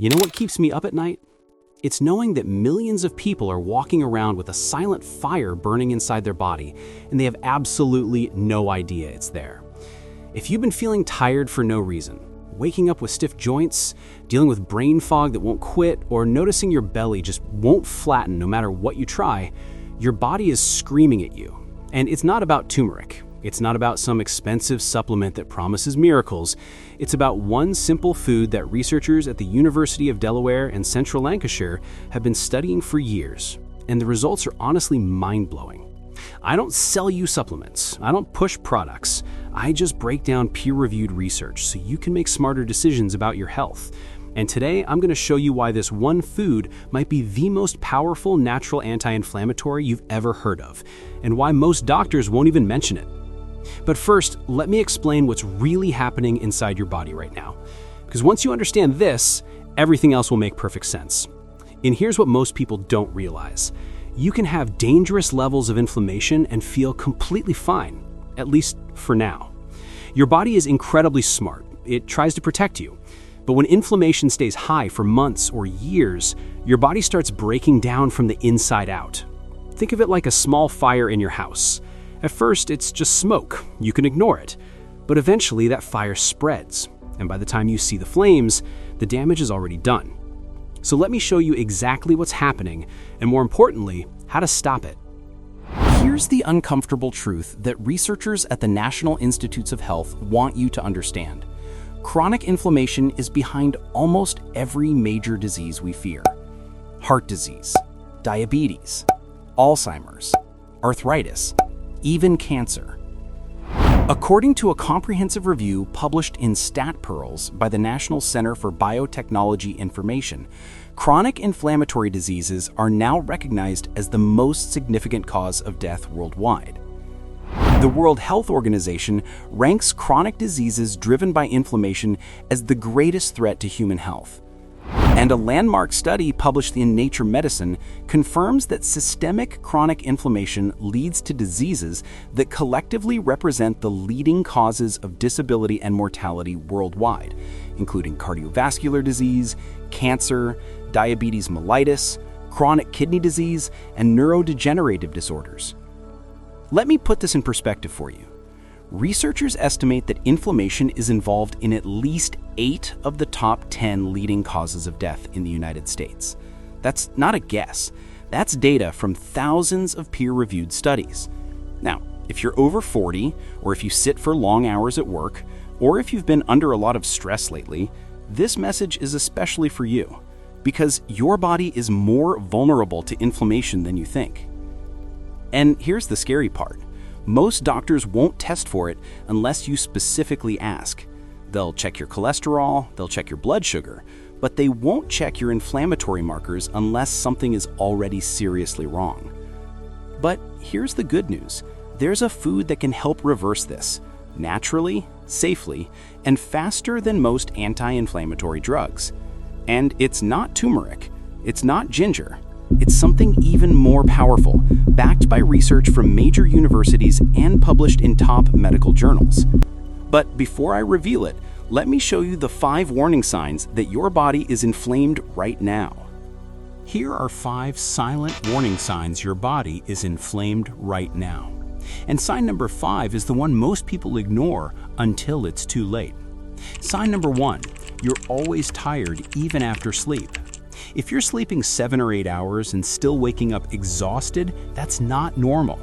You know what keeps me up at night? It's knowing that millions of people are walking around with a silent fire burning inside their body, and they have absolutely no idea it's there. If you've been feeling tired for no reason, waking up with stiff joints, dealing with brain fog that won't quit, or noticing your belly just won't flatten no matter what you try, your body is screaming at you. And it's not about turmeric. It's not about some expensive supplement that promises miracles. It's about one simple food that researchers at the University of Delaware and Central Lancashire have been studying for years, and the results are honestly mind-blowing. I don't sell you supplements. I don't push products. I just break down peer-reviewed research so you can make smarter decisions about your health. And today, I'm going to show you why this one food might be the most powerful natural anti-inflammatory you've ever heard of, and why most doctors won't even mention it. But first, let me explain what's really happening inside your body right now. Because once you understand this, everything else will make perfect sense. And here's what most people don't realize. You can have dangerous levels of inflammation and feel completely fine, at least for now. Your body is incredibly smart. It tries to protect you. But when inflammation stays high for months or years, your body starts breaking down from the inside out. Think of it like a small fire in your house. At first, it's just smoke. You can ignore it. But eventually, that fire spreads. And by the time you see the flames, the damage is already done. So let me show you exactly what's happening, and more importantly, how to stop it. Here's the uncomfortable truth that researchers at the National Institutes of Health want you to understand. Chronic inflammation is behind almost every major disease we fear. Heart disease, diabetes, Alzheimer's, arthritis, even cancer. According to a comprehensive review published in Stat Pearls by the National Center for Biotechnology Information, chronic inflammatory diseases are now recognized as the most significant cause of death worldwide. The World Health Organization ranks chronic diseases driven by inflammation as the greatest threat to human health. And a landmark study published in Nature Medicine confirms that systemic chronic inflammation leads to diseases that collectively represent the leading causes of disability and mortality worldwide, including cardiovascular disease, cancer, diabetes mellitus, chronic kidney disease, and neurodegenerative disorders. Let me put this in perspective for you. Researchers estimate that inflammation is involved in at least 8 of the top 10 leading causes of death in the United States. That's not a guess. That's data from thousands of peer-reviewed studies. Now, if you're over 40, or if you sit for long hours at work, or if you've been under a lot of stress lately, this message is especially for you, because your body is more vulnerable to inflammation than you think. And here's the scary part. Most doctors won't test for it unless you specifically ask. They'll check your cholesterol, they'll check your blood sugar, but they won't check your inflammatory markers unless something is already seriously wrong. But here's the good news. There's a food that can help reverse this, naturally, safely, and faster than most anti-inflammatory drugs. And it's not turmeric, it's not ginger. It's something even more powerful, backed by research from major universities and published in top medical journals. But before I reveal it, let me show you the 5 warning signs that your body is inflamed right now. Here are 5 silent warning signs your body is inflamed right now. And sign number 5 is the one most people ignore until it's too late. Sign number 1, you're always tired even after sleep. If you're sleeping 7 or 8 hours and still waking up exhausted, that's not normal.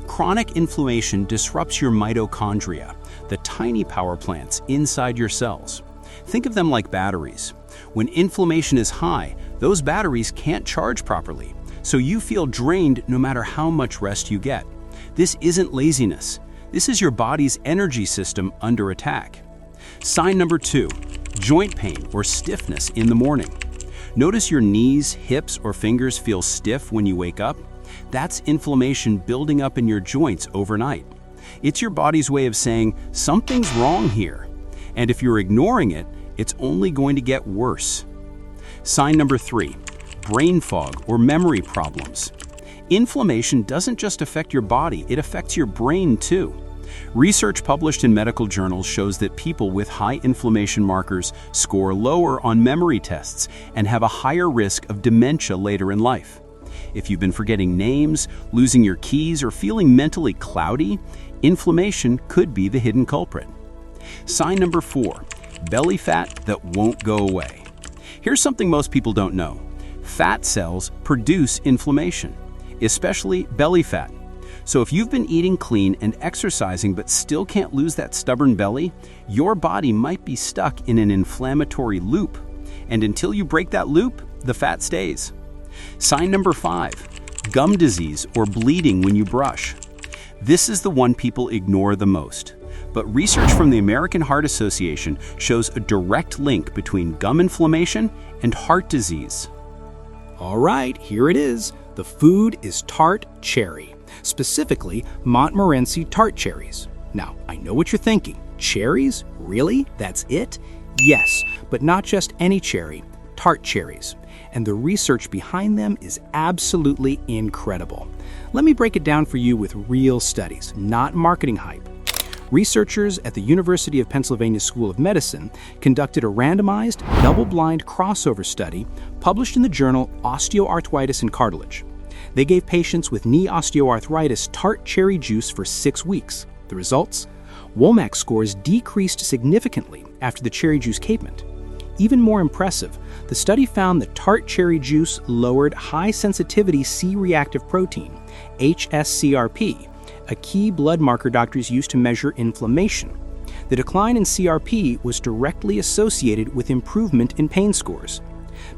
Chronic inflammation disrupts your mitochondria, the tiny power plants inside your cells. Think of them like batteries. When inflammation is high, those batteries can't charge properly, so you feel drained no matter how much rest you get. This isn't laziness. This is your body's energy system under attack. Sign number 2, joint pain or stiffness in the morning. Notice your knees, hips, or fingers feel stiff when you wake up? That's inflammation building up in your joints overnight. It's your body's way of saying, something's wrong here. And if you're ignoring it, it's only going to get worse. Sign number 3, brain fog or memory problems. Inflammation doesn't just affect your body, it affects your brain too. Research published in medical journals shows that people with high inflammation markers score lower on memory tests and have a higher risk of dementia later in life. If you've been forgetting names, losing your keys, or feeling mentally cloudy, inflammation could be the hidden culprit. Sign number 4, belly fat that won't go away. Here's something most people don't know. Fat cells produce inflammation, especially belly fat. So if you've been eating clean and exercising but still can't lose that stubborn belly, your body might be stuck in an inflammatory loop. And until you break that loop, the fat stays. Sign number 5, gum disease or bleeding when you brush. This is the one people ignore the most. But research from the American Heart Association shows a direct link between gum inflammation and heart disease. All right, here it is. The food is tart cherry, specifically Montmorency tart cherries. Now, I know what you're thinking. Cherries? Really? That's it? Yes, but not just any cherry, tart cherries. And the research behind them is absolutely incredible. Let me break it down for you with real studies, not marketing hype. Researchers at the University of Pennsylvania School of Medicine conducted a randomized, double-blind crossover study published in the journal Osteoarthritis and Cartilage. They gave patients with knee osteoarthritis tart cherry juice for 6 weeks. The results? WOMAC scores decreased significantly after the cherry juice capement. Even more impressive, the study found that tart cherry juice lowered high-sensitivity C-reactive protein, HSCRP, a key blood marker doctors use to measure inflammation. The decline in CRP was directly associated with improvement in pain scores.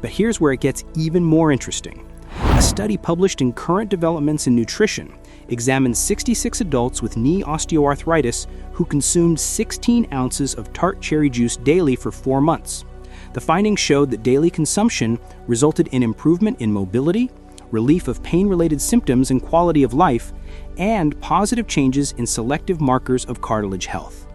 But here's where it gets even more interesting. A study published in Current Developments in Nutrition examined 66 adults with knee osteoarthritis who consumed 16 ounces of tart cherry juice daily for 4 months. The findings showed that daily consumption resulted in improvement in mobility, relief of pain-related symptoms and quality of life, and positive changes in selective markers of cartilage health.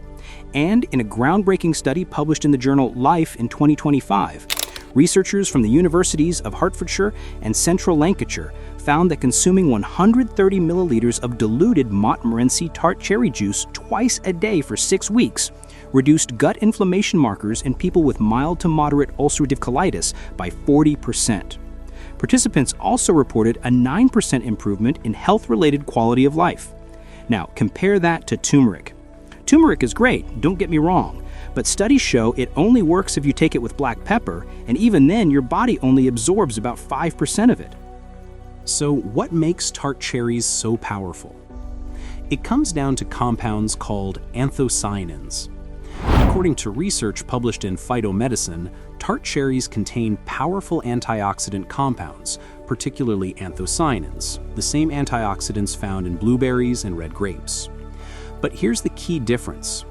And in a groundbreaking study published in the journal Life in 2025, researchers from the universities of Hertfordshire and Central Lancashire found that consuming 130 milliliters of diluted Montmorency tart cherry juice twice a day for 6 weeks reduced gut inflammation markers in people with mild to moderate ulcerative colitis by 40%. Participants also reported a 9% improvement in health-related quality of life. Now, compare that to turmeric. Turmeric is great, don't get me wrong, but studies show it only works if you take it with black pepper, and even then your body only absorbs about 5% of it. So what makes tart cherries so powerful? It comes down to compounds called anthocyanins. According to research published in Phytomedicine, tart cherries contain powerful antioxidant compounds, particularly anthocyanins, the same antioxidants found in blueberries and red grapes. But here's the key difference.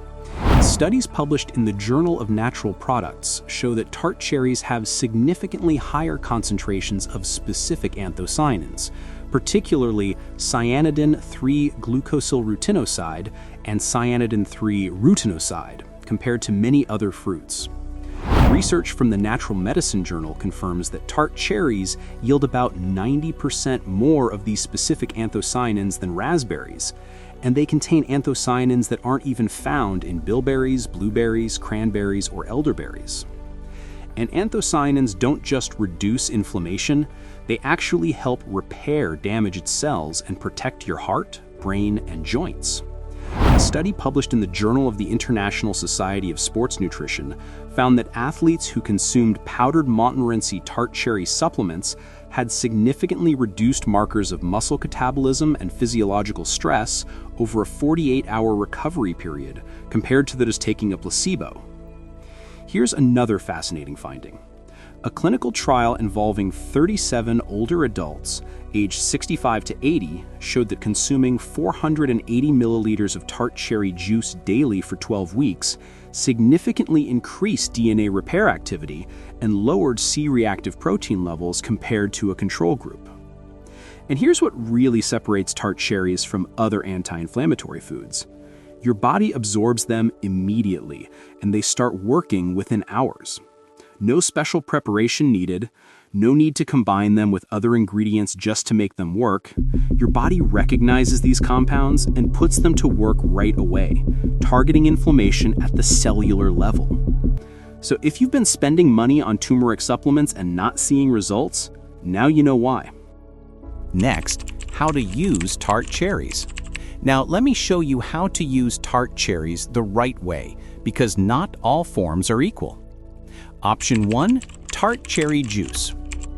Studies published in the Journal of Natural Products show that tart cherries have significantly higher concentrations of specific anthocyanins, particularly cyanidin-3-glucosylrutinoside and cyanidin-3-rutinoside, compared to many other fruits. Research from the Natural Medicine Journal confirms that tart cherries yield about 90% more of these specific anthocyanins than raspberries, and they contain anthocyanins that aren't even found in bilberries, blueberries, cranberries, or elderberries. And anthocyanins don't just reduce inflammation, they actually help repair damaged cells and protect your heart, brain, and joints. A study published in the Journal of the International Society of Sports Nutrition found that athletes who consumed powdered Montmorency tart cherry supplements had significantly reduced markers of muscle catabolism and physiological stress over a 48-hour recovery period compared to those taking a placebo. Here's another fascinating finding. A clinical trial involving 37 older adults aged 65 to 80 showed that consuming 480 milliliters of tart cherry juice daily for 12 weeks significantly increased DNA repair activity and lowered C-reactive protein levels compared to a control group. And here's what really separates tart cherries from other anti-inflammatory foods. Your body absorbs them immediately, and they start working within hours. No special preparation needed. No need to combine them with other ingredients just to make them work. Your body recognizes these compounds and puts them to work right away, targeting inflammation at the cellular level. So if you've been spending money on turmeric supplements and not seeing results, now you know why. Next, how to use tart cherries. Now, let me show you how to use tart cherries the right way, because not all forms are equal. Option 1, tart cherry juice.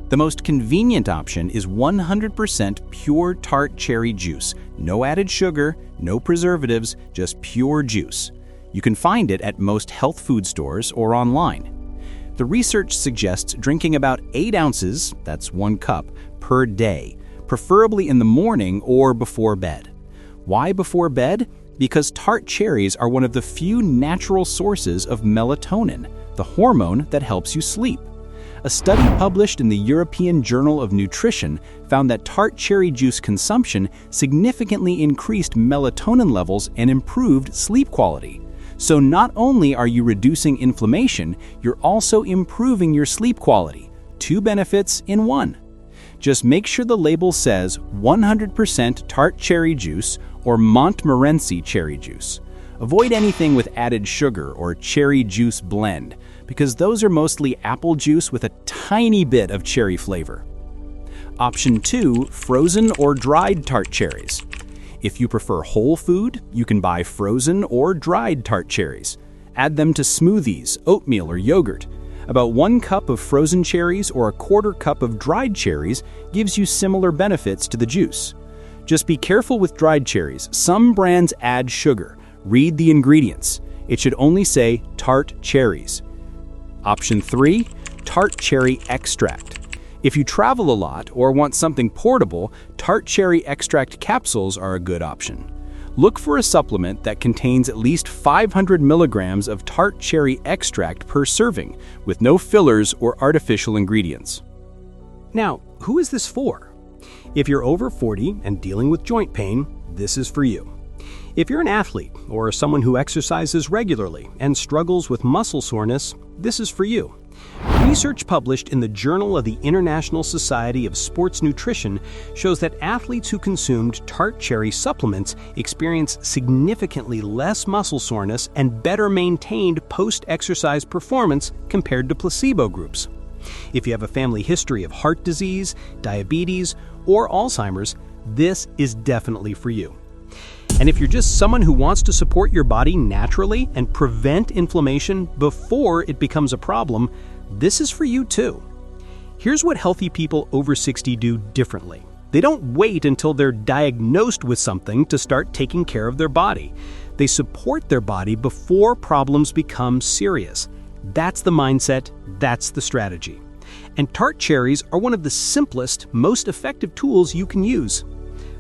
The most convenient option is 100% pure tart cherry juice. No added sugar, no preservatives, just pure juice. You can find it at most health food stores or online. The research suggests drinking about 8 ounces, that's 1 cup, per day, preferably in the morning or before bed. Why before bed? Because tart cherries are one of the few natural sources of melatonin, the hormone that helps you sleep. A study published in the European Journal of Nutrition found that tart cherry juice consumption significantly increased melatonin levels and improved sleep quality. So not only are you reducing inflammation, you're also improving your sleep quality. 2 benefits in one. Just make sure the label says 100% tart cherry juice or Montmorency cherry juice. Avoid anything with added sugar or cherry juice blend, because those are mostly apple juice with a tiny bit of cherry flavor. Option 2, frozen or dried tart cherries. If you prefer whole food, you can buy frozen or dried tart cherries. Add them to smoothies, oatmeal, or yogurt. About 1 cup of frozen cherries or a 1/4 cup of dried cherries gives you similar benefits to the juice. Just be careful with dried cherries. Some brands add sugar. Read the ingredients. It should only say tart cherries. Option 3, tart cherry extract. If you travel a lot or want something portable, tart cherry extract capsules are a good option. Look for a supplement that contains at least 500 milligrams of tart cherry extract per serving, with no fillers or artificial ingredients. Now, who is this for? If you're over 40 and dealing with joint pain, this is for you. If you're an athlete or someone who exercises regularly and struggles with muscle soreness, this is for you. Research published in the Journal of the International Society of Sports Nutrition shows that athletes who consumed tart cherry supplements experience significantly less muscle soreness and better maintained post-exercise performance compared to placebo groups. If you have a family history of heart disease, diabetes, or Alzheimer's, this is definitely for you. And if you're just someone who wants to support your body naturally and prevent inflammation before it becomes a problem, this is for you too. Here's what healthy people over 60 do differently. They don't wait until they're diagnosed with something to start taking care of their body. They support their body before problems become serious. That's the mindset, that's the strategy. And tart cherries are one of the simplest, most effective tools you can use.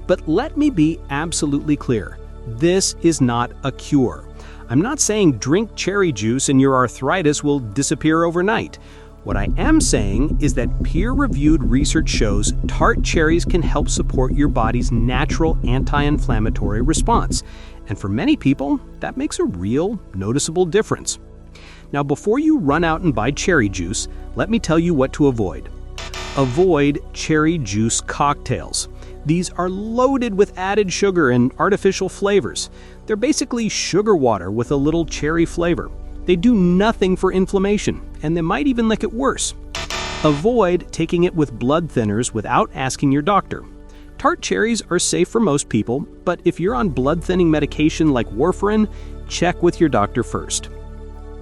But let me be absolutely clear. This is not a cure. I'm not saying drink cherry juice and your arthritis will disappear overnight. What I am saying is that peer-reviewed research shows tart cherries can help support your body's natural anti-inflammatory response. And for many people, that makes a real, noticeable difference. Now, before you run out and buy cherry juice, let me tell you what to avoid. Avoid cherry juice cocktails. These are loaded with added sugar and artificial flavors. They're basically sugar water with a little cherry flavor. They do nothing for inflammation, and they might even make it worse. Avoid taking it with blood thinners without asking your doctor. Tart cherries are safe for most people, but if you're on blood thinning medication like warfarin, check with your doctor first.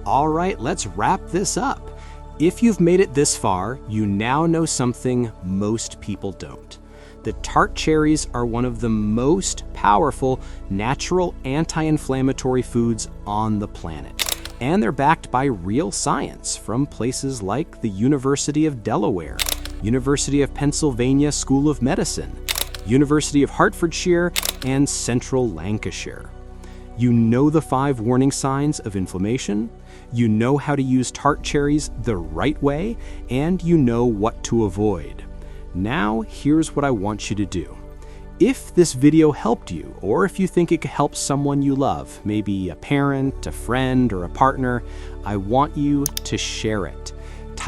All right, let's wrap this up. If you've made it this far, you now know something most people don't. The tart cherries are one of the most powerful natural anti-inflammatory foods on the planet. And they're backed by real science from places like the University of Delaware, University of Pennsylvania School of Medicine, University of Hertfordshire, and Central Lancashire. You know the 5 warning signs of inflammation, you know how to use tart cherries the right way, and you know what to avoid. Now, here's what I want you to do. If this video helped you, or if you think it could help someone you love, maybe a parent, a friend, or a partner, I want you to share it.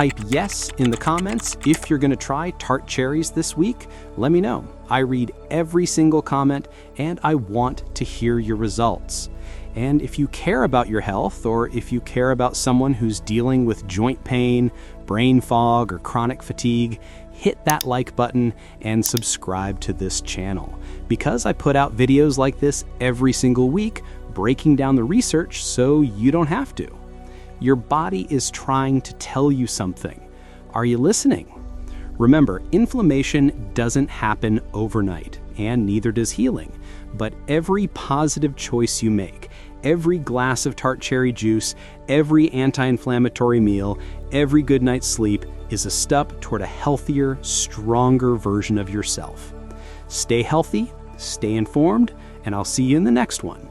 Type yes in the comments if you're going to try tart cherries this week. Let me know. I read every single comment and I want to hear your results. And if you care about your health, or if you care about someone who's dealing with joint pain, brain fog, or chronic fatigue, hit that like button and subscribe to this channel. Because I put out videos like this every single week, breaking down the research so you don't have to. Your body is trying to tell you something. Are you listening? Remember, inflammation doesn't happen overnight, and neither does healing. But every positive choice you make, every glass of tart cherry juice, every anti-inflammatory meal, every good night's sleep is a step toward a healthier, stronger version of yourself. Stay healthy, stay informed, and I'll see you in the next one.